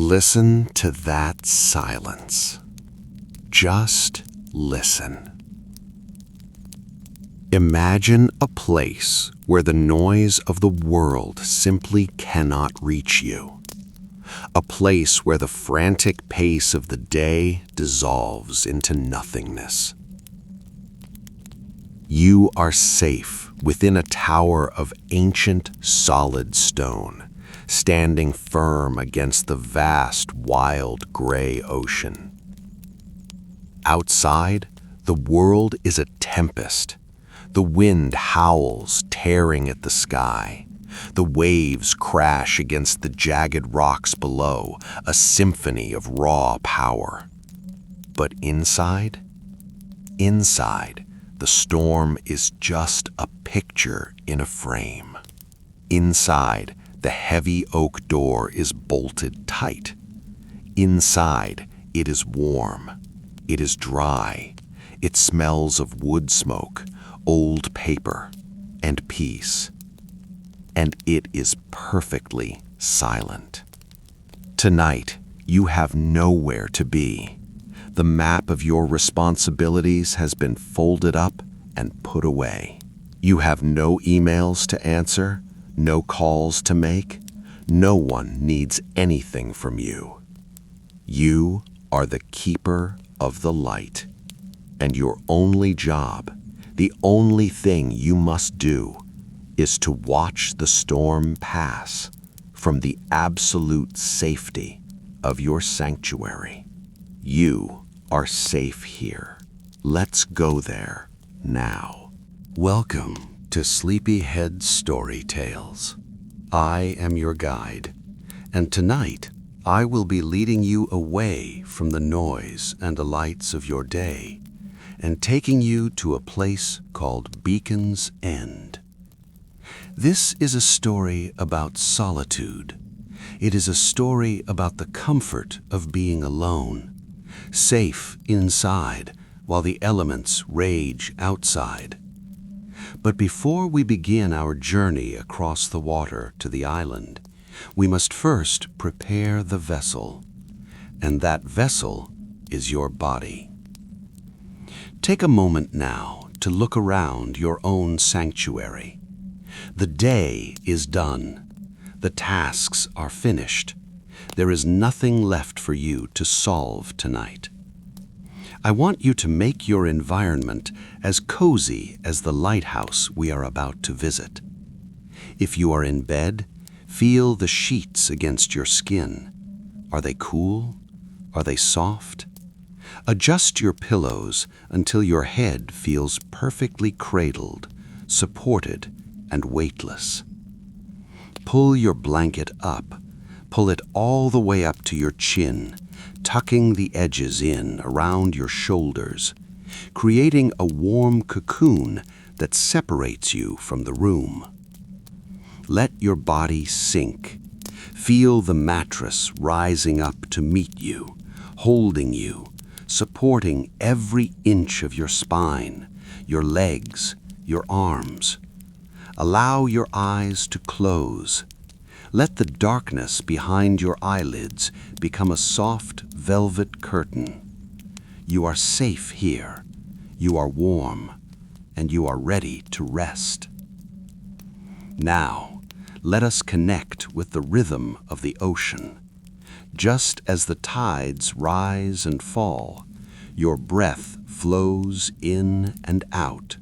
Listen to that silence. Just listen. Imagine a place where the noise of the world simply cannot reach you. A place where the frantic pace of the day dissolves into nothingness. You are safe within a tower of ancient, solid stone, standing firm against the vast, wild, gray ocean. Outside, the world is a tempest. The wind howls, tearing at the sky. The waves crash against the jagged rocks below, a symphony of raw power. But inside, the storm is just a picture in a frame. Inside, the heavy oak door is bolted tight. Inside, it is warm. It is dry. It smells of wood smoke, old paper, and peace. And it is perfectly silent. Tonight, you have nowhere to be. The map of your responsibilities has been folded up and put away. You have no emails to answer, no calls to make. No one needs anything from you. You are the keeper of the light, and your only job, the only thing you must do, is to watch the storm pass from the absolute safety of your sanctuary. You are safe here. Let's go there now. Welcome to Sleepyheads Story Tales. I am your guide, and tonight I will be leading you away from the noise and the lights of your day and taking you to a place called Beacon's End. This is a story about solitude. It is a story about the comfort of being alone, safe inside while the elements rage outside. But before we begin our journey across the water to the island, we must first prepare the vessel, and that vessel is your body. Take a moment now to look around your own sanctuary. The day is done. The tasks are finished. There is nothing left for you to solve tonight. I want you to make your environment as cozy as the lighthouse we are about to visit. If you are in bed, feel the sheets against your skin. Are they cool? Are they soft? Adjust your pillows until your head feels perfectly cradled, supported, and weightless. Pull your blanket up. Pull it all the way up to your chin, tucking the edges in around your shoulders, creating a warm cocoon that separates you from the room. Let your body sink. Feel the mattress rising up to meet you, holding you, supporting every inch of your spine, your legs, your arms. Allow your eyes to close. Let the darkness behind your eyelids become a soft velvet curtain. You are safe here. You are warm, and you are ready to rest. Now, let us connect with the rhythm of the ocean. Just as the tides rise and fall, your breath flows in and out.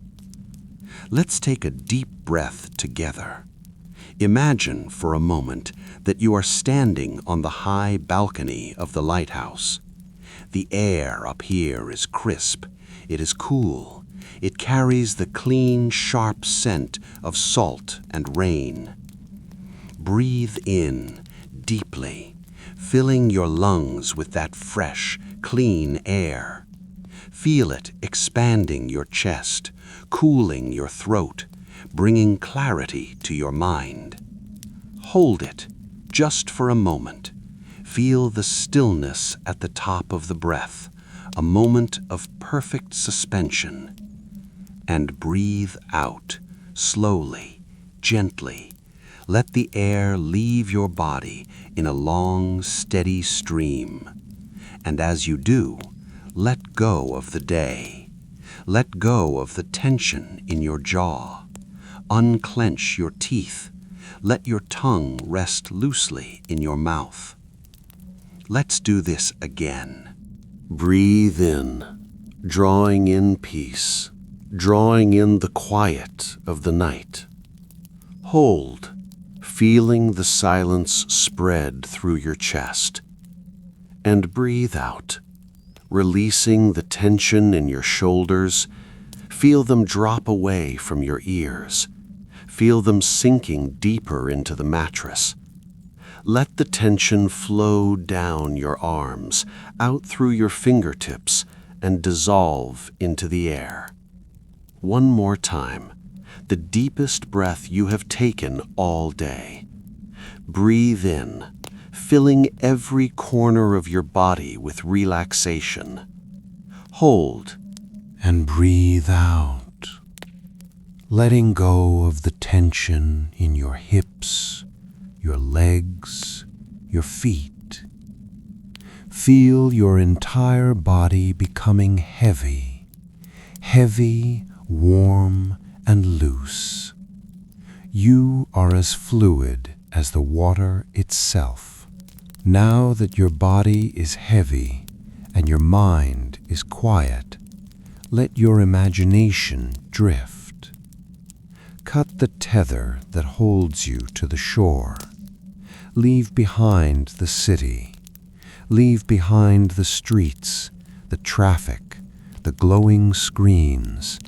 Let's take a deep breath together. Imagine for a moment that you are standing on the high balcony of the lighthouse. The air up here is crisp. It is cool. It carries the clean, sharp scent of salt and rain. Breathe in deeply, filling your lungs with that fresh, clean air. Feel it expanding your chest, cooling your throat, bringing clarity to your mind. Hold it just for a moment. Feel the stillness at the top of the breath, a moment of perfect suspension. And breathe out, slowly, gently, Let the air leave your body in a long, steady stream. And as you do, let go of the day. Let go of the tension in your jaw. Unclench your teeth. Let your tongue rest loosely in your mouth. Let's do this again. Breathe in, drawing in peace, drawing in the quiet of the night. Hold, feeling the silence spread through your chest. And breathe out, releasing the tension in your shoulders. Feel them drop away from your ears. Feel them sinking deeper into the mattress. Let the tension flow down your arms, out through your fingertips, and dissolve into the air. One more time, the deepest breath you have taken all day. Breathe in, filling every corner of your body with relaxation. Hold, and breathe out, letting go of the tension in your hips, your legs, your feet. Feel your entire body becoming heavy, warm, and loose. You are as fluid as the water itself. Now that your body is heavy and your mind is quiet, let your imagination drift. Cut the tether that holds you to the shore. Leave behind the city. Leave behind the streets, the traffic, the glowing screens,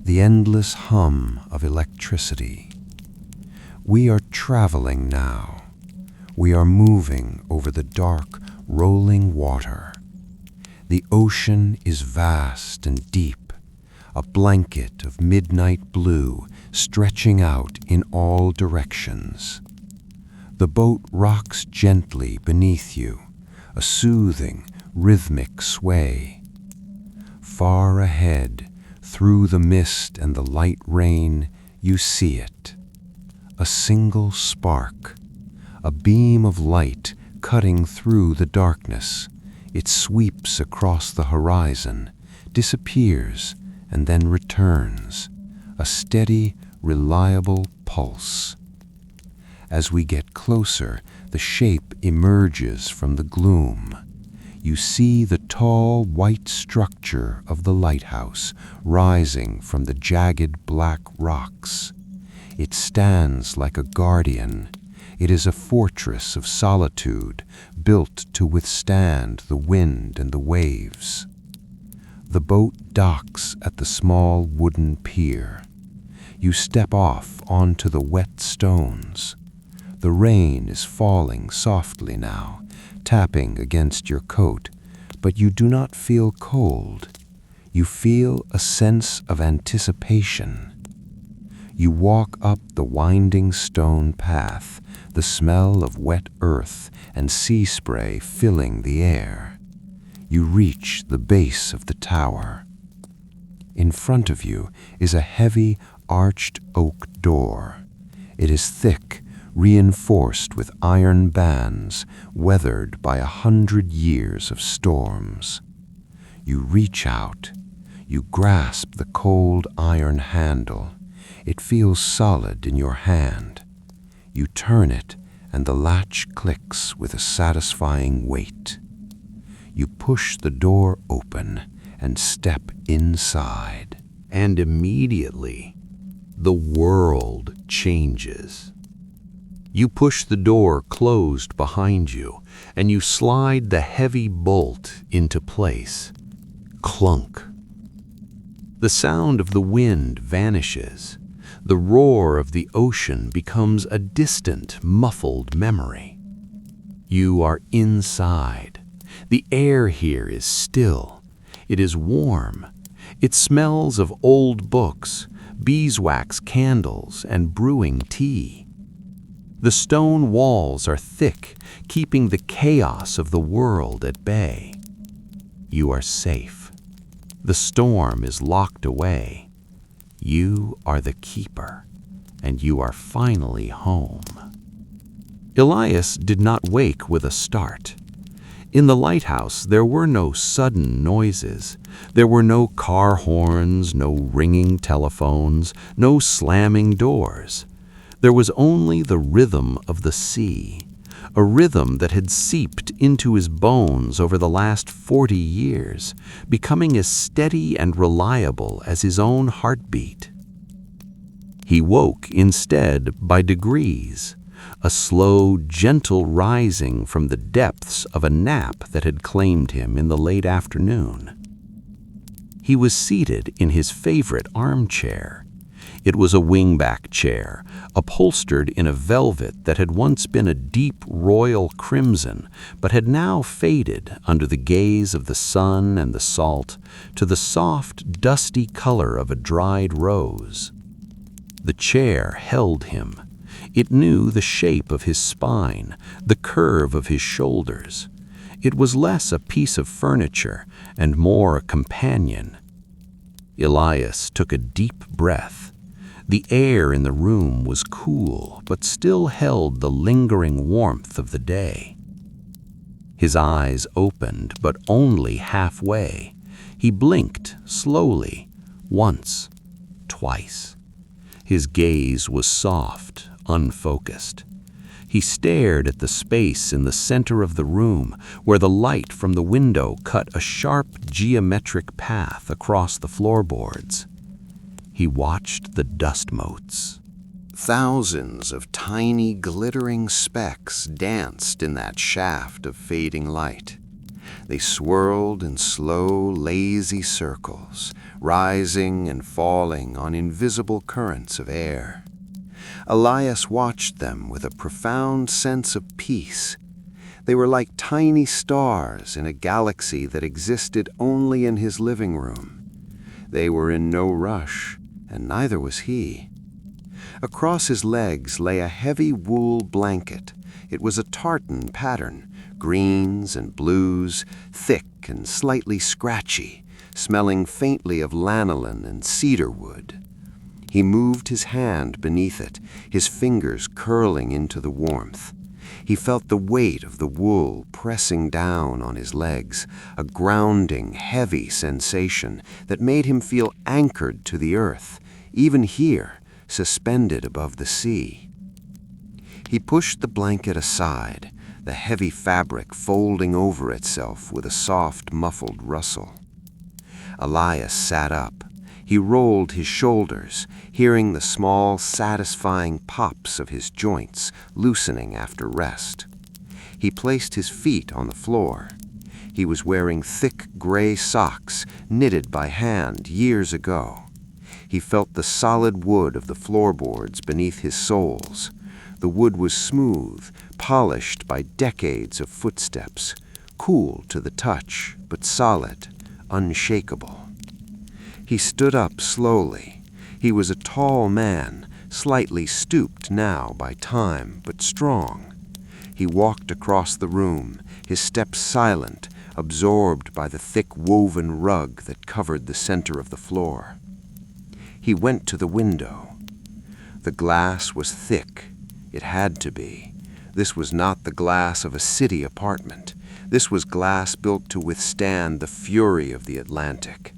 the endless hum of electricity. We are traveling now. We are moving over the dark, rolling water. The ocean is vast and deep, a blanket of midnight blue stretching out in all directions. The boat rocks gently beneath you, a soothing, rhythmic sway. Far ahead, through the mist and the light rain, you see it. A single spark, a beam of light cutting through the darkness. It sweeps across the horizon, disappears, and then returns, a steady, reliable pulse. As we get closer, the shape emerges from the gloom. You see the tall, white structure of the lighthouse rising from the jagged black rocks. It stands like a guardian. It is a fortress of solitude, built to withstand the wind and the waves. The boat docks at the small wooden pier. You step off onto the wet stones. The rain is falling softly now, tapping against your coat, but you do not feel cold. You feel a sense of anticipation. You walk up the winding stone path, the smell of wet earth and sea spray filling the air. You reach the base of the tower. In front of you is a heavy, arched oak door. It is thick, reinforced with iron bands, weathered by 100 years of storms. You reach out. You grasp the cold iron handle. It feels solid in your hand. You turn it, and the latch clicks with a satisfying weight. You push the door open and step inside. And immediately, the world changes. You push the door closed behind you, and you slide the heavy bolt into place. Clunk. The sound of the wind vanishes. The roar of the ocean becomes a distant, muffled memory. You are inside. The air here is still. It is warm. It smells of old books, beeswax candles, and brewing tea. The stone walls are thick, keeping the chaos of the world at bay. You are safe. The storm is locked away. You are the keeper, and you are finally home. Elias did not wake with a start. In the lighthouse, there were no sudden noises. There were no car horns, no ringing telephones, no slamming doors. There was only the rhythm of the sea, a rhythm that had seeped into his bones over the last 40 years, becoming as steady and reliable as his own heartbeat. He woke instead by degrees, a slow, gentle rising from the depths of a nap that had claimed him in the late afternoon. He was seated in his favorite armchair. It was a wingback chair, upholstered in a velvet that had once been a deep royal crimson, but had now faded under the gaze of the sun and the salt to the soft, dusty color of a dried rose. The chair held him. It knew the shape of his spine, the curve of his shoulders. It was less a piece of furniture and more a companion. Elias took a deep breath. The air in the room was cool, but still held the lingering warmth of the day. His eyes opened, but only halfway. He blinked slowly, once, twice. His gaze was soft, unfocused. He stared at the space in the center of the room where the light from the window cut a sharp geometric path across the floorboards. He watched the dust motes. Thousands of tiny glittering specks danced in that shaft of fading light. They swirled in slow, lazy circles, rising and falling on invisible currents of air. Elias watched them with a profound sense of peace. They were like tiny stars in a galaxy that existed only in his living room. They were in no rush, and neither was he. Across his legs lay a heavy wool blanket. It was a tartan pattern, greens and blues, thick and slightly scratchy, smelling faintly of lanolin and cedar wood. He moved his hand beneath it, his fingers curling into the warmth. He felt the weight of the wool pressing down on his legs, a grounding, heavy sensation that made him feel anchored to the earth, even here, suspended above the sea. He pushed the blanket aside, the heavy fabric folding over itself with a soft, muffled rustle. Elias sat up. He rolled his shoulders, hearing the small, satisfying pops of his joints loosening after rest. He placed his feet on the floor. He was wearing thick gray socks knitted by hand years ago. He felt the solid wood of the floorboards beneath his soles. The wood was smooth, polished by decades of footsteps, cool to the touch, but solid, unshakable. He stood up slowly. He was a tall man, slightly stooped now by time, but strong. He walked across the room, his steps silent, absorbed by the thick woven rug that covered the center of the floor. He went to the window. The glass was thick. It had to be. This was not the glass of a city apartment. This was glass built to withstand the fury of the Atlantic.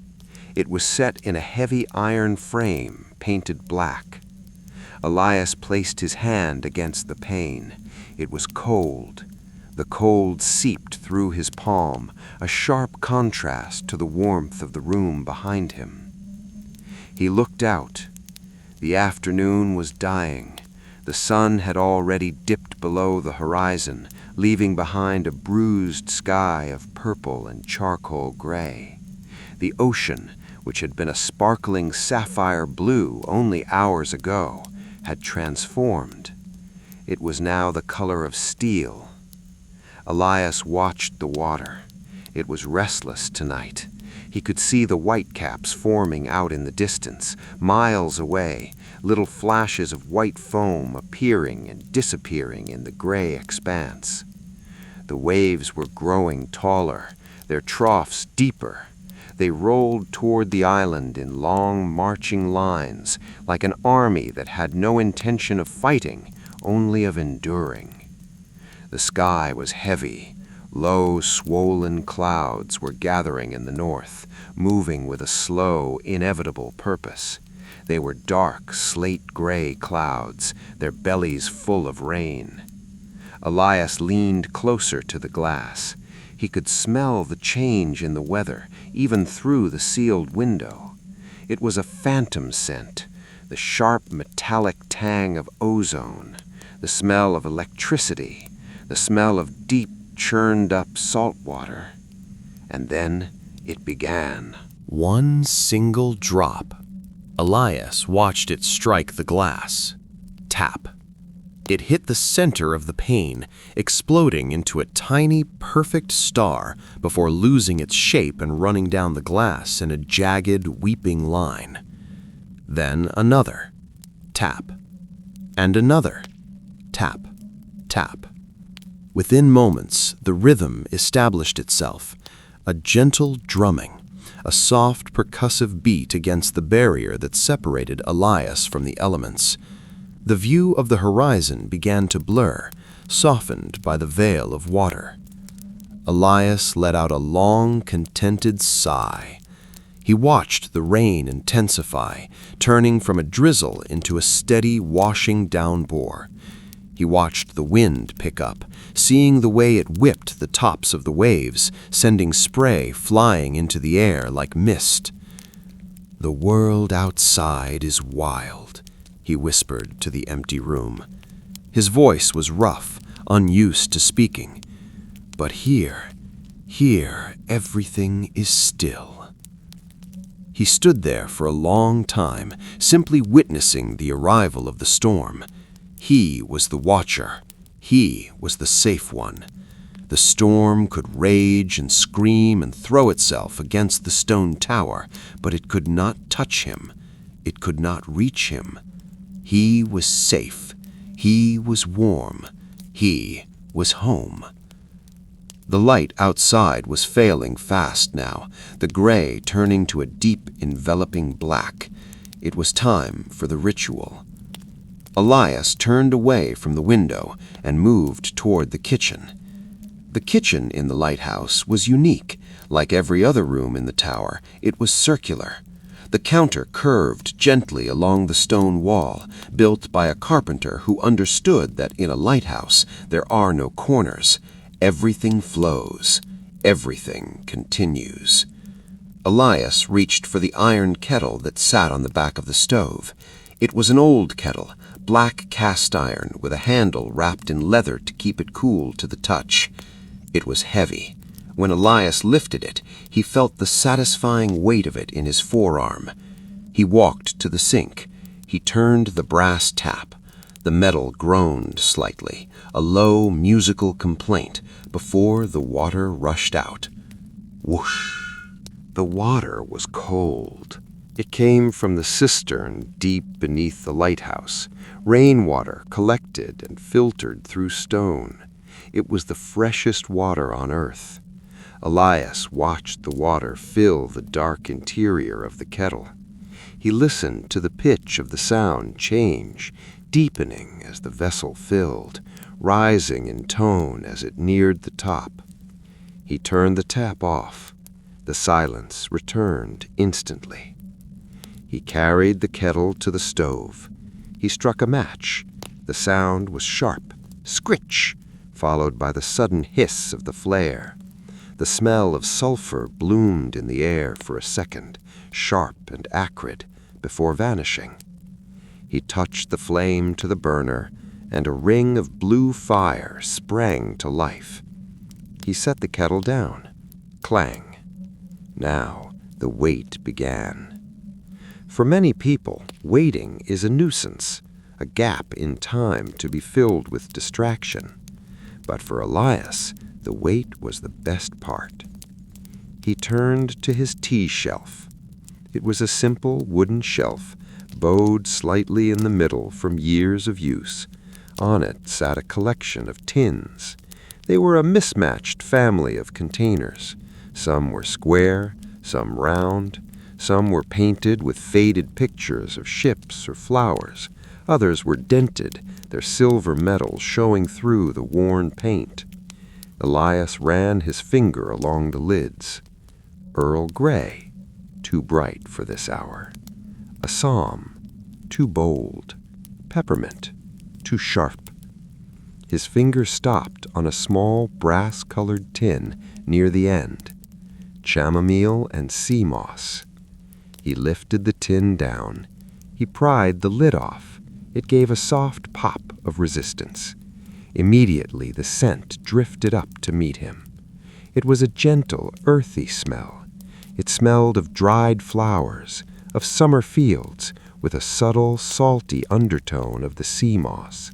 It was set in a heavy iron frame, painted black. Elias placed his hand against the pane. It was cold. The cold seeped through his palm, a sharp contrast to the warmth of the room behind him. He looked out. The afternoon was dying. The sun had already dipped below the horizon, leaving behind a bruised sky of purple and charcoal gray. The ocean, which had been a sparkling sapphire blue only hours ago, had transformed. It was now the color of steel. Elias watched the water. It was restless tonight. He could see the whitecaps forming out in the distance, miles away, little flashes of white foam appearing and disappearing in the gray expanse. The waves were growing taller, their troughs deeper. They rolled toward the island in long marching lines, like an army that had no intention of fighting, only of enduring. The sky was heavy. Low, swollen clouds were gathering in the north, moving with a slow, inevitable purpose. They were dark, slate-gray clouds, their bellies full of rain. Elias leaned closer to the glass. He could smell the change in the weather, even through the sealed window. It was a phantom scent, the sharp metallic tang of ozone, the smell of electricity, the smell of deep, churned-up salt water. And then it began. One single drop. Elias watched it strike the glass. Tap. It hit the center of the pane, exploding into a tiny, perfect star before losing its shape and running down the glass in a jagged, weeping line. Then another. Tap. And another. Tap. Tap. Within moments, the rhythm established itself, a gentle drumming, a soft, percussive beat against the barrier that separated Elias from the elements. The view of the horizon began to blur, softened by the veil of water. Elias let out a long, contented sigh. He watched the rain intensify, turning from a drizzle into a steady, washing downpour. He watched the wind pick up, seeing the way it whipped the tops of the waves, sending spray flying into the air like mist. "The world outside is wild," he whispered to the empty room. His voice was rough, unused to speaking. "But here, everything is still." He stood there for a long time, simply witnessing the arrival of the storm. He was the watcher. He was the safe one. The storm could rage and scream and throw itself against the stone tower, but it could not touch him. It could not reach him. He was safe. He was warm. He was home. The light outside was failing fast now, the gray turning to a deep, enveloping black. It was time for the ritual. Elias turned away from the window and moved toward the kitchen. The kitchen in the lighthouse was unique. Like every other room in the tower, it was circular. The counter curved gently along the stone wall, built by a carpenter who understood that in a lighthouse there are no corners. Everything flows. Everything continues. Elias reached for the iron kettle that sat on the back of the stove. It was an old kettle, black cast iron with a handle wrapped in leather to keep it cool to the touch. It was heavy. When Elias lifted it, he felt the satisfying weight of it in his forearm. He walked to the sink. He turned the brass tap. The metal groaned slightly, a low musical complaint, before the water rushed out. Whoosh! The water was cold. It came from the cistern deep beneath the lighthouse, rainwater collected and filtered through stone. It was the freshest water on earth. Elias watched the water fill the dark interior of the kettle. He listened to the pitch of the sound change, deepening as the vessel filled, rising in tone as it neared the top. He turned the tap off. The silence returned instantly. He carried the kettle to the stove. He struck a match. The sound was sharp, scritch, followed by the sudden hiss of the flare. The smell of sulfur bloomed in the air for a second, sharp and acrid, before vanishing. He touched the flame to the burner, and a ring of blue fire sprang to life. He set the kettle down. Clang. Now the wait began. For many people, waiting is a nuisance, a gap in time to be filled with distraction. But for Elias, the wait was the best part. He turned to his tea shelf. It was a simple wooden shelf, bowed slightly in the middle from years of use. On it sat a collection of tins. They were a mismatched family of containers. Some were square, some round. Some were painted with faded pictures of ships or flowers. Others were dented, their silver metal showing through the worn paint. Elias ran his finger along the lids. Earl Grey, too bright for this hour. Assam, too bold. Peppermint, too sharp. His finger stopped on a small brass-colored tin near the end. Chamomile and sea moss. He lifted the tin down. He pried the lid off. It gave a soft pop of resistance. Immediately the scent drifted up to meet him. It was a gentle, earthy smell. It smelled of dried flowers, of summer fields, with a subtle, salty undertone of the sea moss.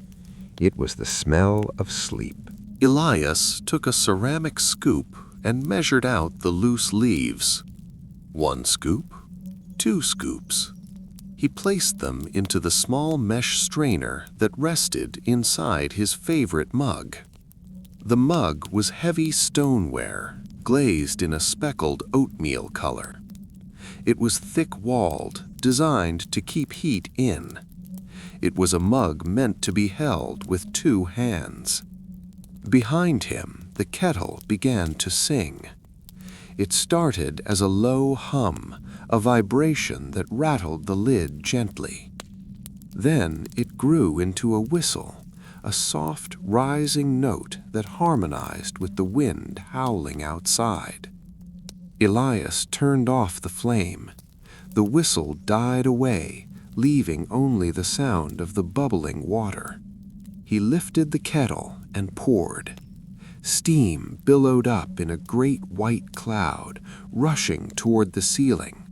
It was the smell of sleep. Elias took a ceramic scoop and measured out the loose leaves. 1 scoop, 2 scoops. He placed them into the small mesh strainer that rested inside his favorite mug. The mug was heavy stoneware, glazed in a speckled oatmeal color. It was thick-walled, designed to keep heat in. It was a mug meant to be held with 2 hands. Behind him, the kettle began to sing. It started as a low hum, a vibration that rattled the lid gently. Then it grew into a whistle, a soft, rising note that harmonized with the wind howling outside. Elias turned off the flame. The whistle died away, leaving only the sound of the bubbling water. He lifted the kettle and poured. Steam billowed up in a great white cloud, rushing toward the ceiling.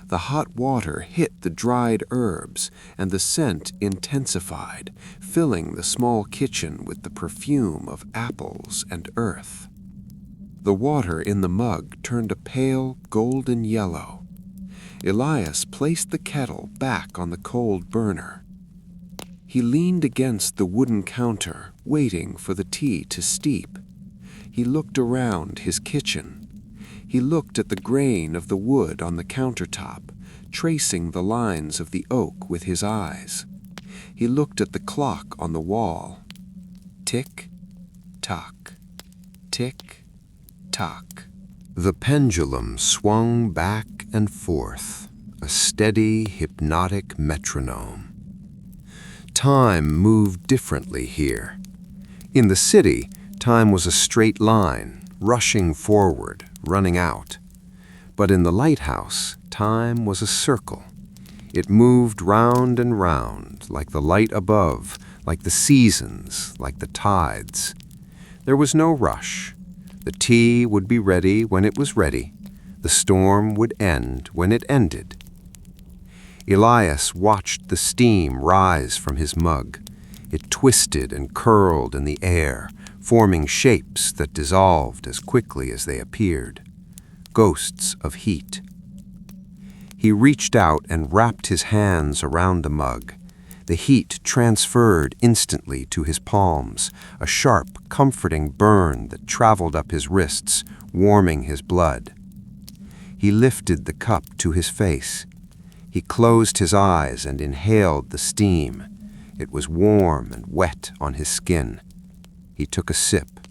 The hot water hit the dried herbs, and the scent intensified, filling the small kitchen with the perfume of apples and earth. The water in the mug turned a pale golden yellow. Elias placed the kettle back on the cold burner. He leaned against the wooden counter, waiting for the tea to steep. He looked around his kitchen. He looked at the grain of the wood on the countertop, tracing the lines of the oak with his eyes. He looked at the clock on the wall. Tick, tock, tick, tock. The pendulum swung back and forth, a steady, hypnotic metronome. Time moved differently here. In the city, time was a straight line, rushing forward, running out. But in the lighthouse, time was a circle. It moved round and round, like the light above, like the seasons, like the tides. There was no rush. The tea would be ready when it was ready. The storm would end when it ended. Elias watched the steam rise from his mug. It twisted and curled in the air, forming shapes that dissolved as quickly as they appeared. Ghosts of heat. He reached out and wrapped his hands around the mug. The heat transferred instantly to his palms, a sharp, comforting burn that traveled up his wrists, warming his blood. He lifted the cup to his face. He closed his eyes and inhaled the steam. It was warm and wet on his skin. He took a sip.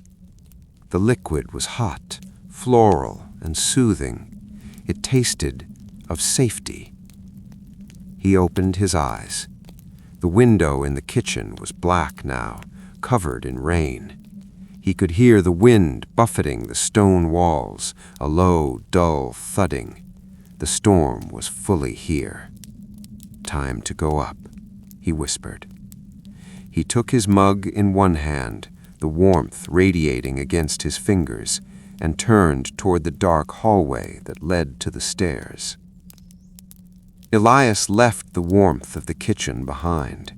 The liquid was hot, floral, and soothing. It tasted of safety. He opened his eyes. The window in the kitchen was black now, covered in rain. He could hear the wind buffeting the stone walls, a low, dull thudding. The storm was fully here. "Time to go up," he whispered. He took his mug in one hand, the warmth radiating against his fingers, and turned toward the dark hallway that led to the stairs. Elias left the warmth of the kitchen behind.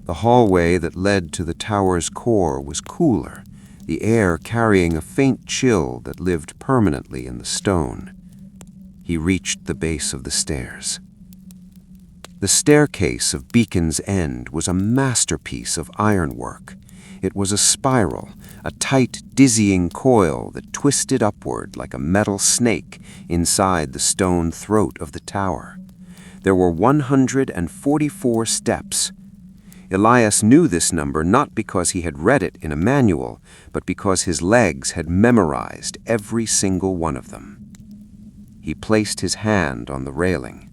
The hallway that led to the tower's core was cooler, the air carrying a faint chill that lived permanently in the stone. He reached the base of the stairs. The staircase of Beacon's End was a masterpiece of ironwork. It was a spiral, a tight, dizzying coil that twisted upward like a metal snake inside the stone throat of the tower. There were 144 steps. Elias knew this number not because he had read it in a manual, but because his legs had memorized every single one of them. He placed his hand on the railing.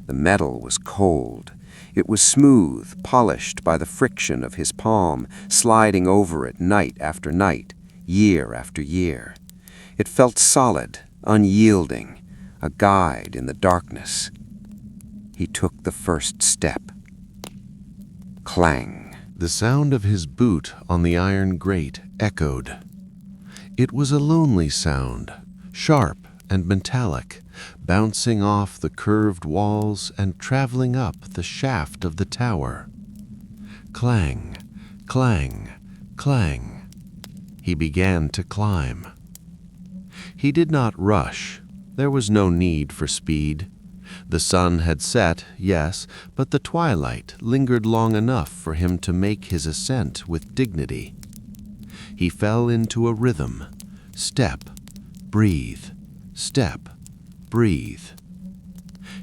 The metal was cold. It was smooth, polished by the friction of his palm, sliding over it night after night, year after year. It felt solid, unyielding, a guide in the darkness. He took the first step. Clang. The sound of his boot on the iron grate echoed. It was a lonely sound, sharp and metallic, bouncing off the curved walls and traveling up the shaft of the tower. Clang, clang, clang. He began to climb. He did not rush. There was no need for speed. The sun had set, yes, but the twilight lingered long enough for him to make his ascent with dignity. He fell into a rhythm. Step, breathe, step, breathe.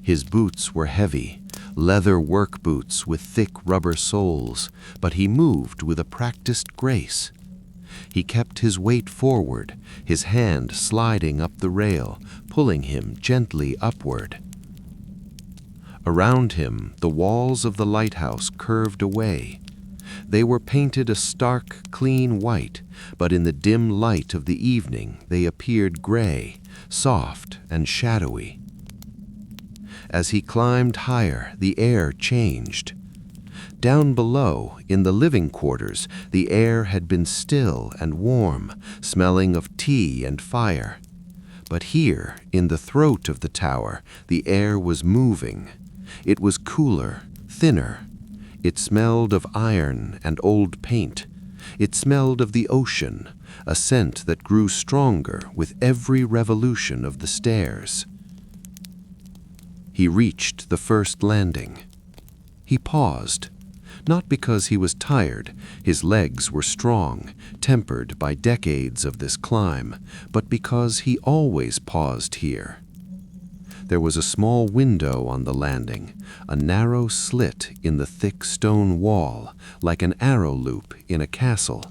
His boots were heavy, leather work boots with thick rubber soles, but he moved with a practiced grace. He kept his weight forward, his hand sliding up the rail, pulling him gently upward. Around him, the walls of the lighthouse curved away. They were painted a stark, clean white, but in the dim light of the evening they appeared gray, soft and shadowy. As he climbed higher, the air changed. Down below, in the living quarters, the air had been still and warm, smelling of tea and fire. But here, in the throat of the tower, the air was moving. It was cooler, thinner. It smelled of iron and old paint. It smelled of the ocean, a scent that grew stronger with every revolution of the stairs. He reached the first landing. He paused, not because he was tired. His legs were strong, tempered by decades of this climb, but because he always paused here. There was a small window on the landing, a narrow slit in the thick stone wall, like an arrow loop in a castle.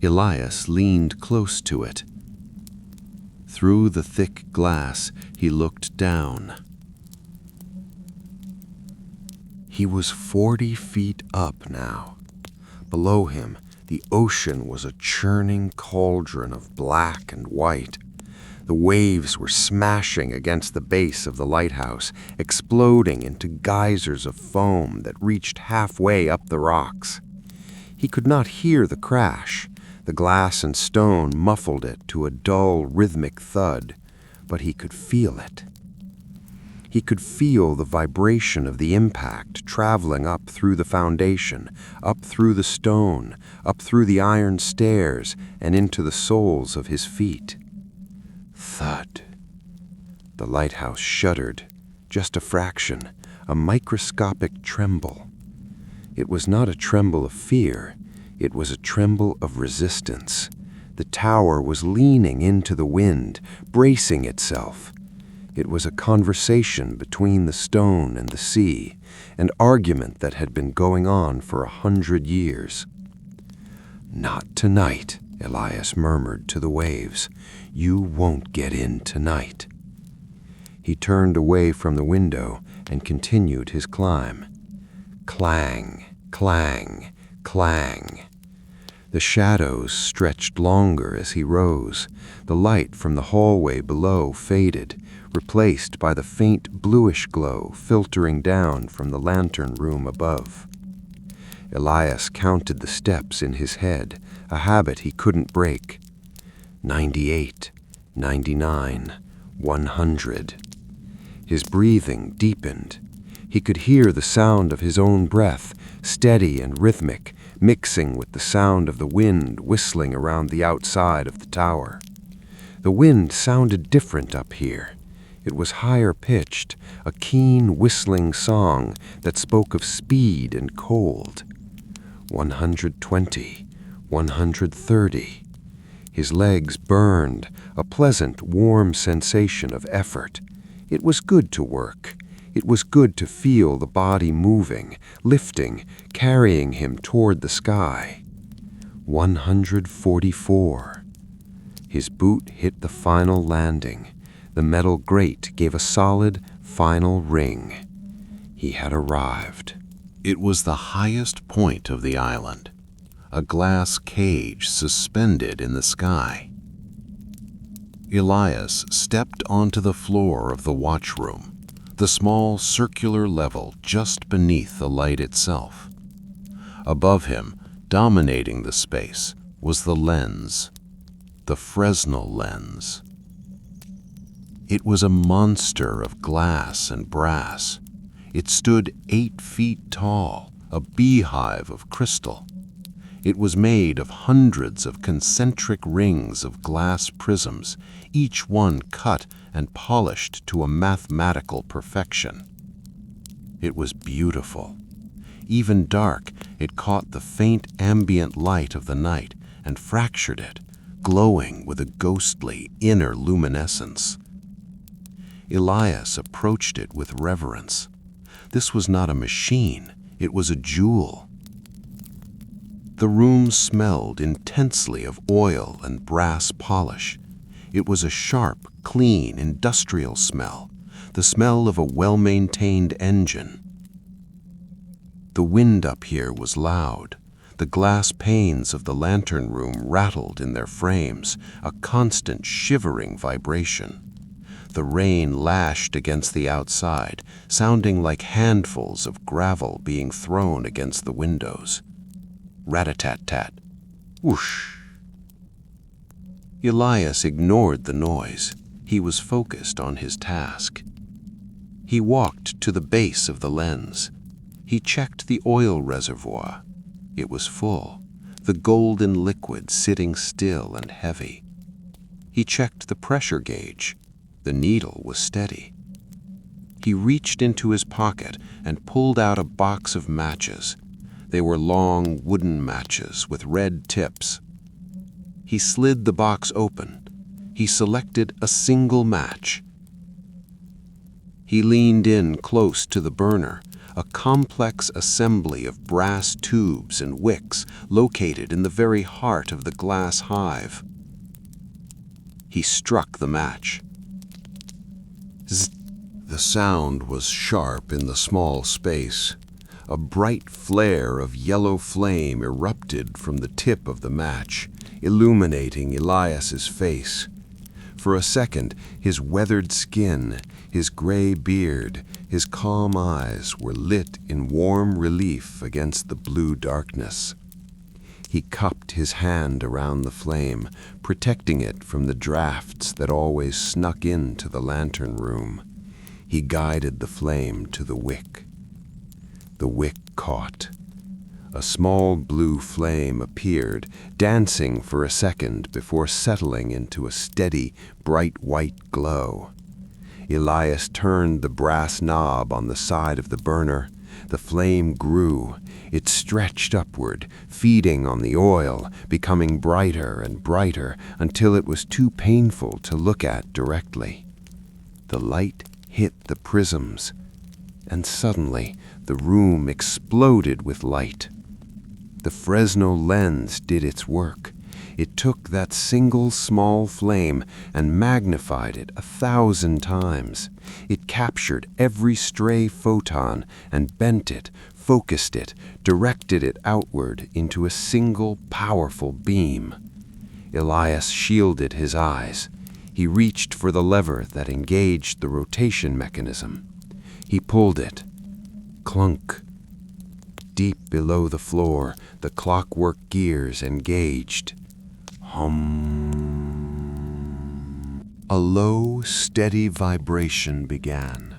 Elias leaned close to it. Through the thick glass, he looked down. He was 40 feet up now. Below him, the ocean was a churning cauldron of black and white. The waves were smashing against the base of the lighthouse, exploding into geysers of foam that reached halfway up the rocks. He could not hear the crash. The glass and stone muffled it to a dull, rhythmic thud, but he could feel it. He could feel the vibration of the impact traveling up through the foundation, up through the stone, up through the iron stairs, and into the soles of his feet. Thud. The lighthouse shuddered, just a fraction, a microscopic tremble. It was not a tremble of fear, it was a tremble of resistance. The tower was leaning into the wind, bracing itself. It was a conversation between the stone and the sea, an argument that had been going on for 100 years. "Not tonight," Elias murmured to the waves. "You won't get in tonight." He turned away from the window and continued his climb. Clang, clang, clang. The shadows stretched longer as he rose. The light from the hallway below faded, replaced by the faint bluish glow filtering down from the lantern room above. Elias counted the steps in his head, a habit he couldn't break. 98, 99, 100. His breathing deepened. He could hear the sound of his own breath, steady and rhythmic, mixing with the sound of the wind whistling around the outside of the tower. The wind sounded different up here. It was higher pitched, a keen whistling song that spoke of speed and cold. 120, 130. His legs burned, a pleasant, warm sensation of effort. It was good to work. It was good to feel the body moving, lifting, carrying him toward the sky. 144. His boot hit the final landing. The metal grate gave a solid, final ring. He had arrived. It was the highest point of the island, a glass cage suspended in the sky. Elias stepped onto the floor of the watchroom, the small circular level just beneath the light itself. Above him, dominating the space, was the lens, the Fresnel lens. It was a monster of glass and brass. It stood 8 feet tall, a beehive of crystal. It was made of hundreds of concentric rings of glass prisms, each one cut and polished to a mathematical perfection. It was beautiful. Even dark, it caught the faint ambient light of the night and fractured it, glowing with a ghostly inner luminescence. Elias approached it with reverence. This was not a machine, it was a jewel. The room smelled intensely of oil and brass polish. It was a sharp, clean, industrial smell, the smell of a well-maintained engine. The wind up here was loud. The glass panes of the lantern room rattled in their frames, a constant shivering vibration. The rain lashed against the outside, sounding like handfuls of gravel being thrown against the windows. Rat-a-tat-tat. Whoosh. Elias ignored the noise. He was focused on his task. He walked to the base of the lens. He checked the oil reservoir. It was full, the golden liquid sitting still and heavy. He checked the pressure gauge. The needle was steady. He reached into his pocket and pulled out a box of matches. They were long wooden matches with red tips. He slid the box open. He selected a single match. He leaned in close to the burner, a complex assembly of brass tubes and wicks located in the very heart of the glass hive. He struck the match. Zzz. The sound was sharp in the small space. A bright flare of yellow flame erupted from the tip of the match, illuminating Elias's face. For a second, his weathered skin, his gray beard, his calm eyes were lit in warm relief against the blue darkness. He cupped his hand around the flame, protecting it from the drafts that always snuck into the lantern room. He guided the flame to the wick. The wick caught. A small blue flame appeared, dancing for a second before settling into a steady, bright white glow. Elias turned the brass knob on the side of the burner. The flame grew. It stretched upward, feeding on the oil, becoming brighter and brighter until it was too painful to look at directly. The light hit the prisms, and suddenly the room exploded with light. The Fresnel lens did its work. It took that single small flame and magnified it 1,000 times. It captured every stray photon and bent it, focused it, directed it outward into a single powerful beam. Elias shielded his eyes. He reached for the lever that engaged the rotation mechanism. He pulled it. Clunk. Deep below the floor, the clockwork gears engaged. Hum. A low, steady vibration began.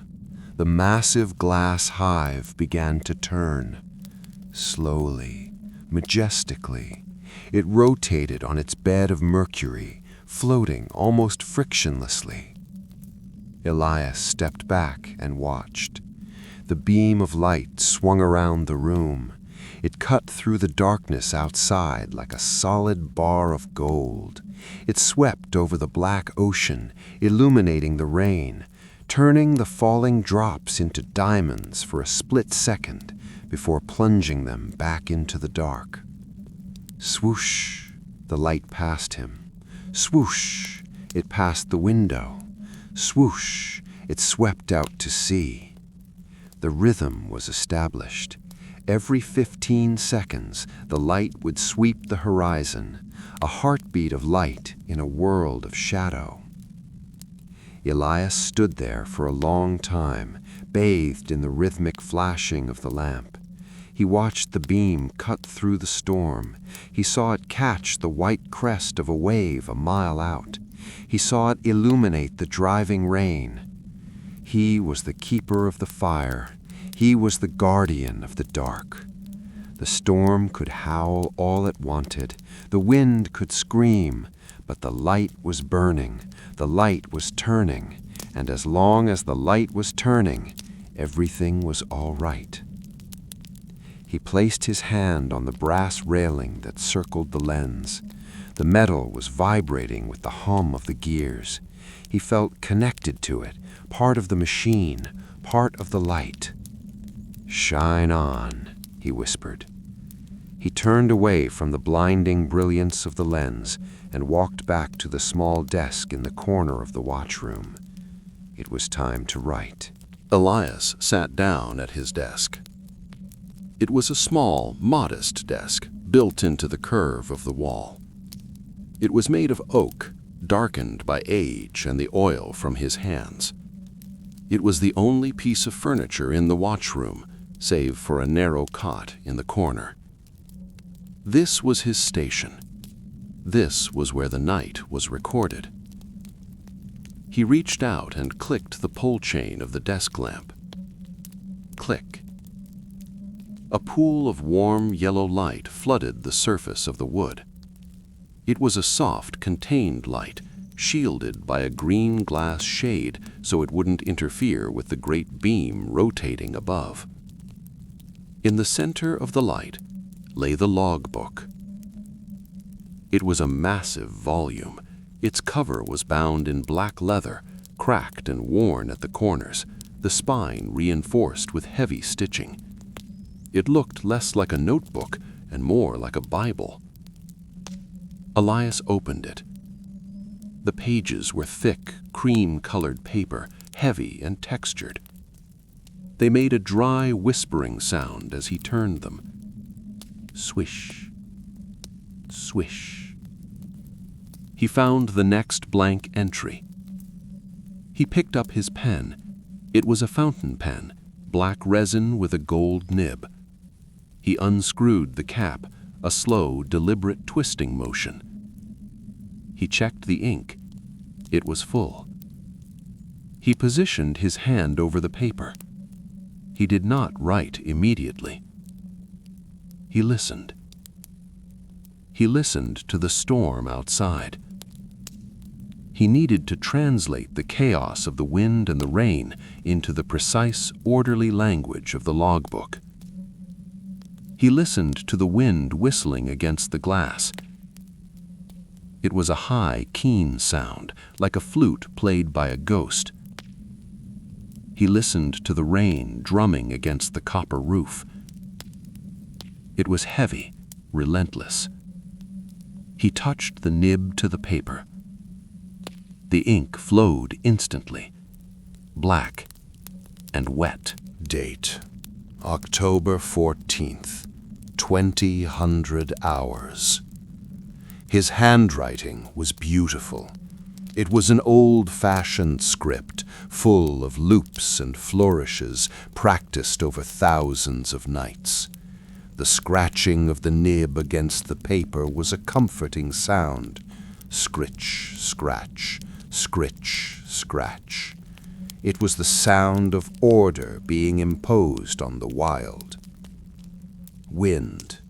The massive glass hive began to turn. Slowly, majestically, it rotated on its bed of mercury, floating almost frictionlessly. Elias stepped back and watched. The beam of light swung around the room. It cut through the darkness outside like a solid bar of gold. It swept over the black ocean, illuminating the rain, turning the falling drops into diamonds for a split second before plunging them back into the dark. Swoosh, the light passed him. Swoosh, it passed the window. Swoosh, it swept out to sea. The rhythm was established. Every 15 seconds, the light would sweep the horizon, a heartbeat of light in a world of shadow. Elias stood there for a long time, bathed in the rhythmic flashing of the lamp. He watched the beam cut through the storm. He saw it catch the white crest of a wave a mile out. He saw it illuminate the driving rain. He was the keeper of the fire. He was the guardian of the dark. The storm could howl all it wanted. The wind could scream. But the light was burning. The light was turning. And as long as the light was turning, everything was all right. He placed his hand on the brass railing that circled the lens. The metal was vibrating with the hum of the gears. He felt connected to it, part of the machine, part of the light. "Shine on," he whispered. He turned away from the blinding brilliance of the lens and walked back to the small desk in the corner of the watchroom. It was time to write. Elias sat down at his desk. It was a small, modest desk built into the curve of the wall. It was made of oak, darkened by age and the oil from his hands. It was the only piece of furniture in the watchroom, save for a narrow cot in the corner. This was his station. This was where the night was recorded. He reached out and clicked the pole chain of the desk lamp. Click. A pool of warm yellow light flooded the surface of the wood. It was a soft, contained light, shielded by a green glass shade so it wouldn't interfere with the great beam rotating above. In the center of the light lay the logbook. It was a massive volume. Its cover was bound in black leather, cracked and worn at the corners, the spine reinforced with heavy stitching. It looked less like a notebook and more like a Bible. Elias opened it. The pages were thick, cream-colored paper, heavy and textured. They made a dry, whispering sound as he turned them. Swish, swish. He found the next blank entry. He picked up his pen. It was a fountain pen, black resin with a gold nib. He unscrewed the cap, a slow, deliberate twisting motion. He checked the ink. It was full. He positioned his hand over the paper. He did not write immediately. He listened. He listened to the storm outside. He needed to translate the chaos of the wind and the rain into the precise, orderly language of the logbook. He listened to the wind whistling against the glass. It was a high, keen sound, like a flute played by a ghost. He listened to the rain drumming against the copper roof. It was heavy, relentless. He touched the nib to the paper. The ink flowed instantly, black and wet. Date: October 14th, 2000 hours. His handwriting was beautiful. It was an old-fashioned script, full of loops and flourishes practiced over thousands of nights. The scratching of the nib against the paper was a comforting sound. Scritch, scratch, scritch, scratch. It was the sound of order being imposed on the wild. Wind.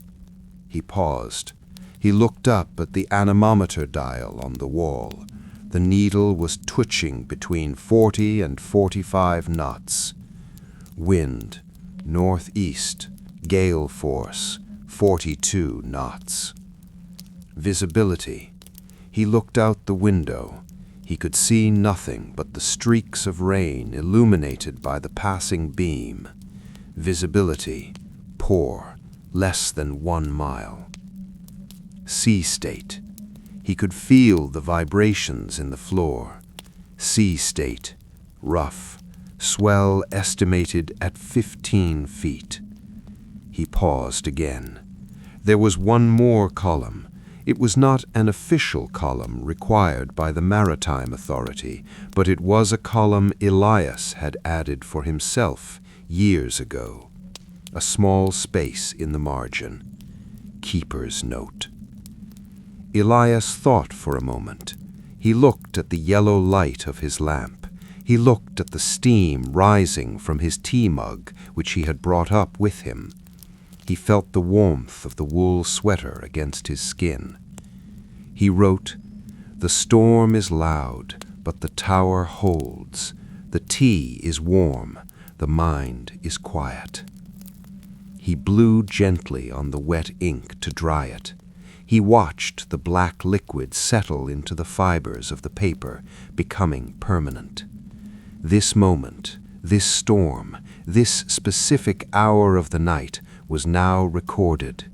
He paused. He looked up at the anemometer dial on the wall. The needle was twitching between 40 and 45 knots. Wind, northeast, gale force, 42 knots. Visibility. He looked out the window. He could see nothing but the streaks of rain illuminated by the passing beam. Visibility poor, less than 1 mile. Sea state. He could feel the vibrations in the floor. Sea state, rough, swell estimated at 15 feet. He paused again. There was one more column. It was not an official column required by the Maritime Authority, but it was a column Elias had added for himself years ago. A small space in the margin. Keeper's note. Elias thought for a moment. He looked at the yellow light of his lamp. He looked at the steam rising from his tea mug, which he had brought up with him. He felt the warmth of the wool sweater against his skin. He wrote, "The storm is loud, but the tower holds. The tea is warm, the mind is quiet." He blew gently on the wet ink to dry it. He watched the black liquid settle into the fibers of the paper, becoming permanent. This moment, this storm, this specific hour of the night was now recorded.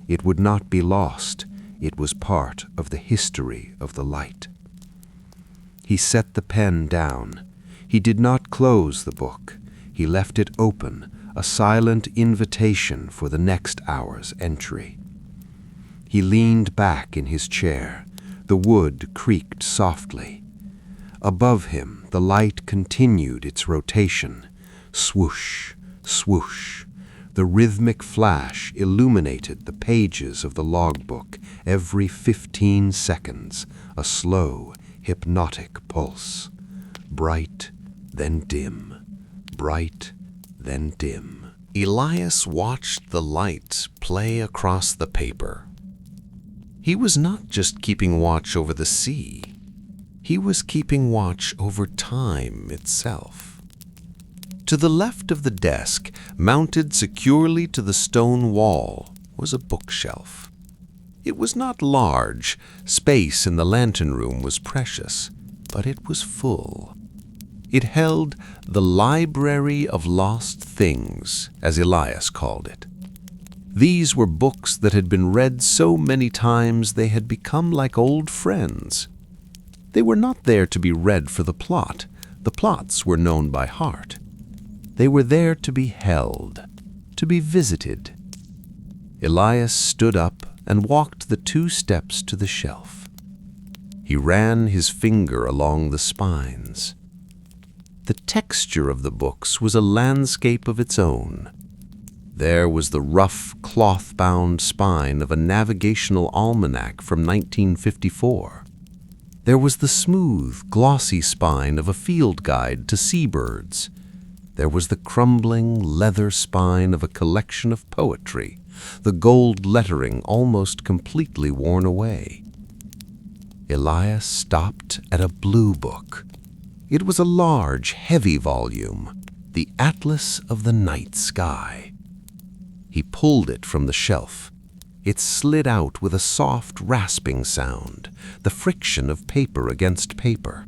It would not be lost. It was part of the history of the light. He set the pen down. He did not close the book. He left it open, a silent invitation for the next hour's entry. He leaned back in his chair. The wood creaked softly. Above him, the light continued its rotation. Swoosh, swoosh. The rhythmic flash illuminated the pages of the logbook every 15 seconds, a slow, hypnotic pulse. Bright, then dim. Bright, then dim. Elias watched the light play across the paper. He was not just keeping watch over the sea. He was keeping watch over time itself. To the left of the desk, mounted securely to the stone wall, was a bookshelf. It was not large. Space in the lantern room was precious, but it was full. It held the Library of Lost Things, as Elias called it. These were books that had been read so many times they had become like old friends. They were not there to be read for the plot. The plots were known by heart. They were there to be held, to be visited. Elias stood up and walked the 2 steps to the shelf. He ran his finger along the spines. The texture of the books was a landscape of its own. There was the rough, cloth-bound spine of a navigational almanac from 1954. There was the smooth, glossy spine of a field guide to seabirds. There was the crumbling, leather spine of a collection of poetry, the gold lettering almost completely worn away. Elias stopped at a blue book. It was a large, heavy volume, the Atlas of the Night Sky. He pulled it from the shelf. It slid out with a soft, rasping sound, the friction of paper against paper.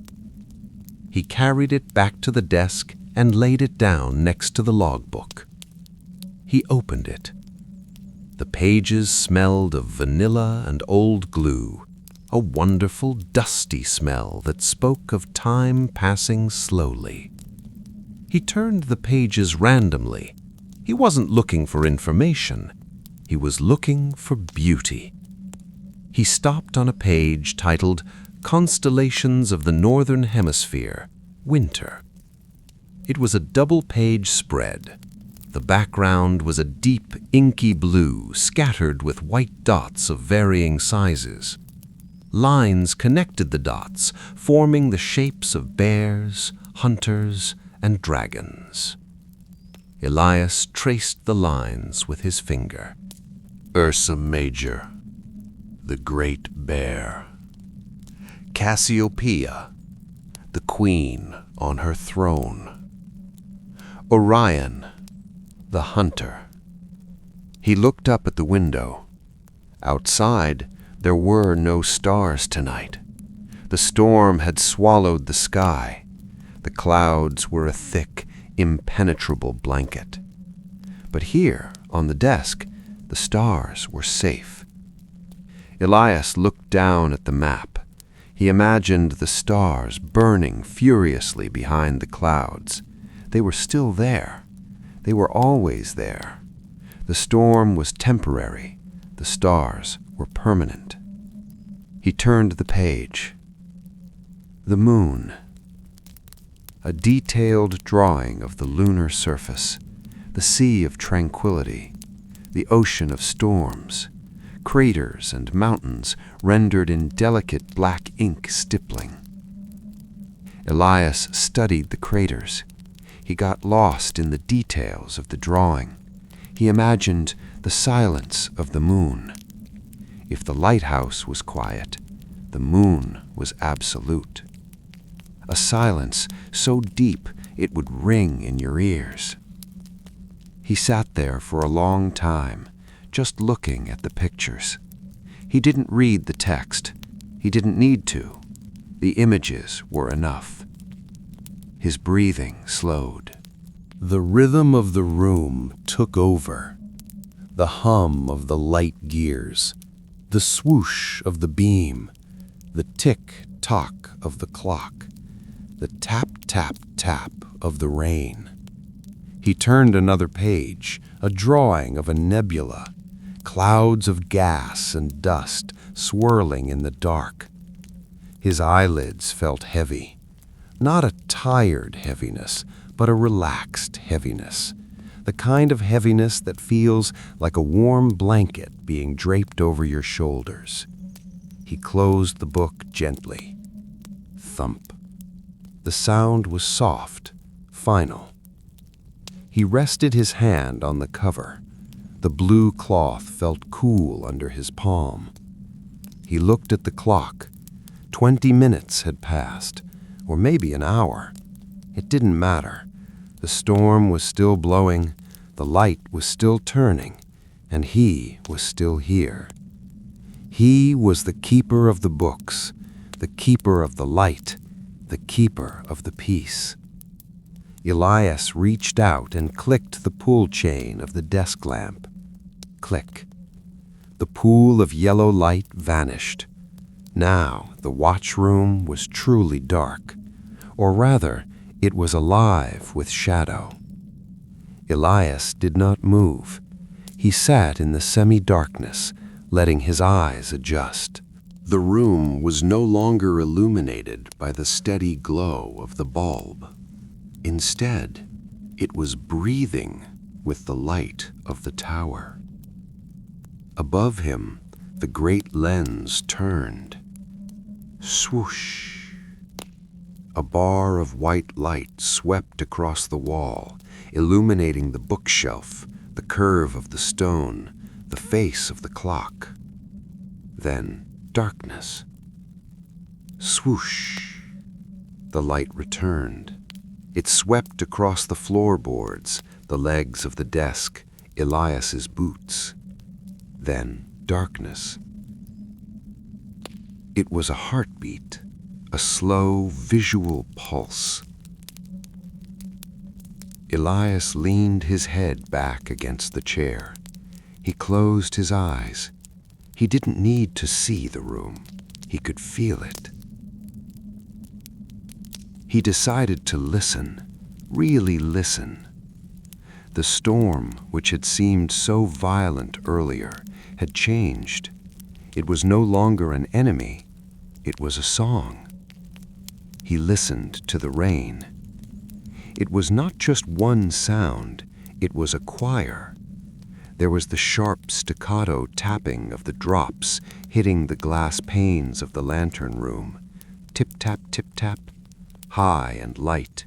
He carried it back to the desk and laid it down next to the logbook. He opened it. The pages smelled of vanilla and old glue, a wonderful, dusty smell that spoke of time passing slowly. He turned the pages randomly. He wasn't looking for information. He was looking for beauty. He stopped on a page titled Constellations of the Northern Hemisphere, Winter. It was a double-page spread. The background was a deep, inky blue, scattered with white dots of varying sizes. Lines connected the dots, forming the shapes of bears, hunters, and dragons. Elias traced the lines with his finger. Ursa Major, the Great Bear. Cassiopeia, the Queen on her throne. Orion, the Hunter. He looked up at the window. Outside, there were no stars tonight. The storm had swallowed the sky. The clouds were a thick, impenetrable blanket. But here, on the desk, the stars were safe. Elias looked down at the map. He imagined the stars burning furiously behind the clouds. They were still there. They were always there. The storm was temporary. The stars were permanent. He turned the page. The moon. A detailed drawing of the lunar surface, the sea of tranquility, the ocean of storms, craters and mountains rendered in delicate black ink stippling. Elias studied the craters. He got lost in the details of the drawing. He imagined the silence of the moon. If the lighthouse was quiet, the moon was absolute. A silence so deep it would ring in your ears. He sat there for a long time, just looking at the pictures. He didn't read the text. He didn't need to. The images were enough. His breathing slowed. The rhythm of the room took over. The hum of the light gears, the swoosh of the beam, the tick-tock of the clock, the tap-tap-tap of the rain. He turned another page, a drawing of a nebula, clouds of gas and dust swirling in the dark. His eyelids felt heavy, not a tired heaviness, but a relaxed heaviness, the kind of heaviness that feels like a warm blanket being draped over your shoulders. He closed the book gently. Thump. The sound was soft, final. He rested his hand on the cover. The blue cloth felt cool under his palm. He looked at the clock. 20 minutes had passed, or maybe an hour. It didn't matter. The storm was still blowing, the light was still turning, and he was still here. He was the keeper of the books, the keeper of the light, the keeper of the peace. Elias reached out and clicked the pull chain of the desk lamp. Click. The pool of yellow light vanished. Now the watchroom was truly dark, or rather, it was alive with shadow. Elias did not move. He sat in the semi-darkness, letting his eyes adjust. The room was no longer illuminated by the steady glow of the bulb. Instead, it was breathing with the light of the tower. Above him, the great lens turned. Swoosh! A bar of white light swept across the wall, illuminating the bookshelf, the curve of the stone, the face of the clock. Then darkness. Swoosh! The light returned. It swept across the floorboards, the legs of the desk, Elias's boots. Then darkness. It was a heartbeat, a slow visual pulse. Elias leaned his head back against the chair. He closed his eyes. He didn't need to see the room. He could feel it. He decided to listen, really listen. The storm, which had seemed so violent earlier, had changed. It was no longer an enemy. It was a song. He listened to the rain. It was not just one sound, it was a choir. There was the sharp staccato tapping of the drops hitting the glass panes of the lantern room. Tip-tap, tip-tap, high and light.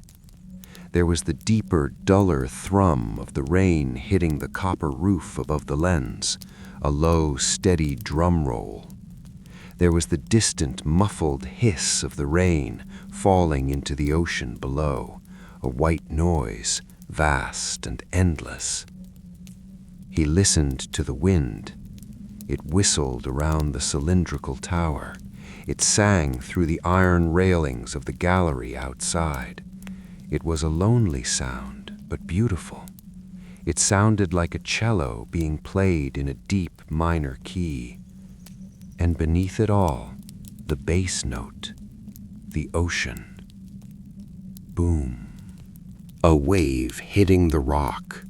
There was the deeper, duller thrum of the rain hitting the copper roof above the lens, a low, steady drum roll. There was the distant, muffled hiss of the rain falling into the ocean below, a white noise, vast and endless. He listened to the wind. It whistled around the cylindrical tower. It sang through the iron railings of the gallery outside. It was a lonely sound, but beautiful. It sounded like a cello being played in a deep minor key. And beneath it all, the bass note, the ocean. Boom. A wave hitting the rock.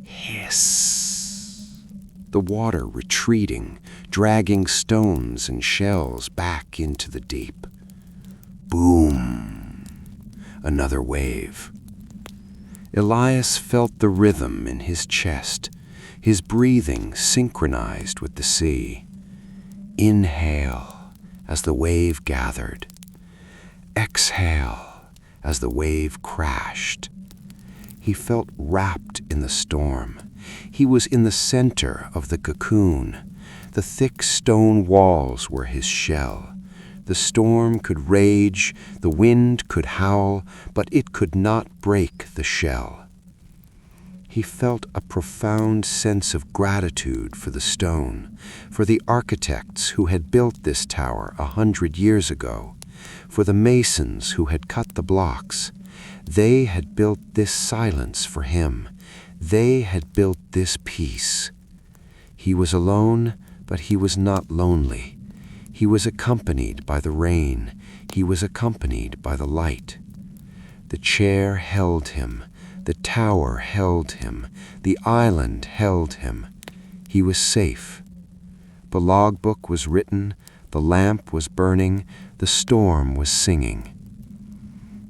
Hiss. The water retreating, dragging stones and shells back into the deep. Boom. Another wave. Elias felt the rhythm in his chest, his breathing synchronized with the sea. Inhale as the wave gathered. Exhale as the wave crashed. He felt wrapped in the storm. He was in the center of the cocoon. The thick stone walls were his shell. The storm could rage, the wind could howl, but it could not break the shell. He felt a profound sense of gratitude for the stone, for the architects who had built this tower 100 years ago, for the masons who had cut the blocks. They had built this silence for him. They had built this peace. He was alone, but he was not lonely. He was accompanied by the rain. He was accompanied by the light. The chair held him. The tower held him. The island held him. He was safe. The logbook was written. The lamp was burning. The storm was singing.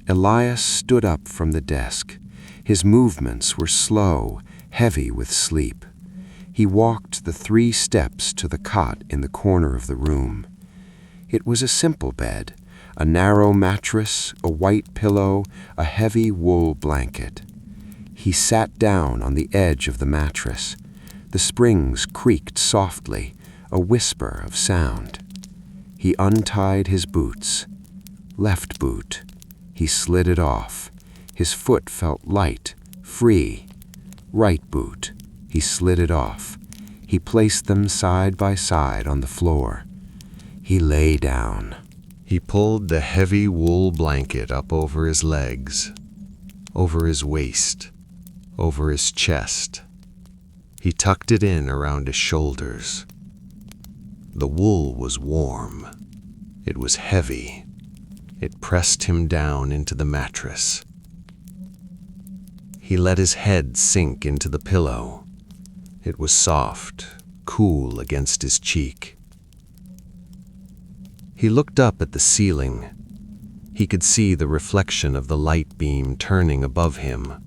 Elias stood up from the desk. His movements were slow, heavy with sleep. He walked the 3 steps to the cot in the corner of the room. It was a simple bed, a narrow mattress, a white pillow, a heavy wool blanket. He sat down on the edge of the mattress. The springs creaked softly, a whisper of sound. He untied his boots. Left boot. He slid it off. His foot felt light, free. Right boot. He slid it off. He placed them side by side on the floor. He lay down. He pulled the heavy wool blanket up over his legs, over his waist, over his chest. He tucked it in around his shoulders. The wool was warm. It was heavy. It pressed him down into the mattress. He let his head sink into the pillow. It was soft, cool against his cheek. He looked up at the ceiling. He could see the reflection of the light beam turning above him,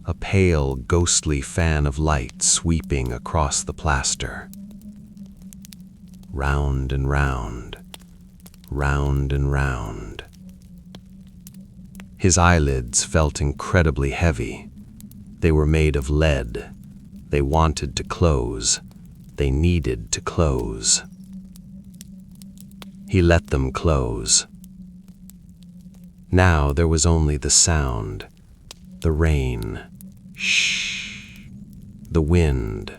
a pale, ghostly fan of light sweeping across the plaster. Round and round, round and round. His eyelids felt incredibly heavy. They were made of lead. They wanted to close. They needed to close. He let them close. Now there was only the sound, the rain, shh, the wind,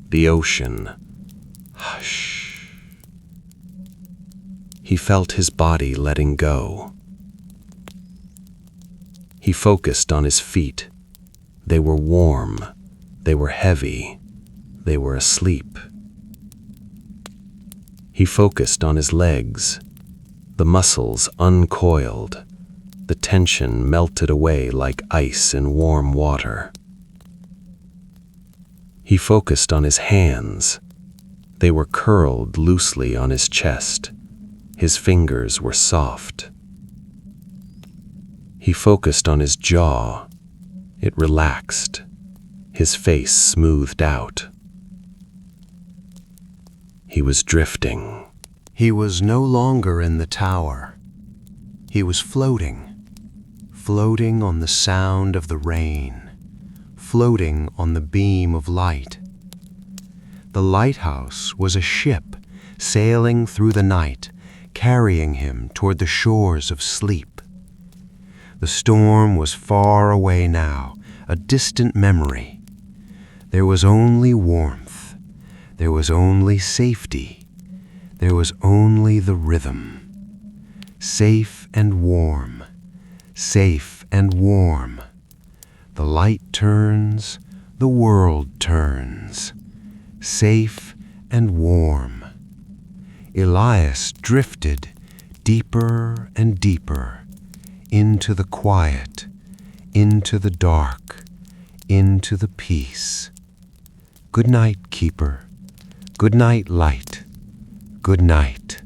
the ocean, hush. He felt his body letting go. He focused on his feet. They were warm. They were heavy. They were asleep. He focused on his legs. The muscles uncoiled. The tension melted away like ice in warm water. He focused on his hands. They were curled loosely on his chest. His fingers were soft. He focused on his jaw. It relaxed. His face smoothed out. He was drifting. He was no longer in the tower. He was floating, floating on the sound of the rain, floating on the beam of light. The lighthouse was a ship sailing through the night, carrying him toward the shores of sleep. The storm was far away now, a distant memory. There was only warmth. There was only safety. There was only the rhythm. Safe and warm, safe and warm. The light turns, the world turns. Safe and warm. Elias drifted deeper and deeper into the quiet, into the dark, into the peace. Good night, keeper. Good night, light. Good night.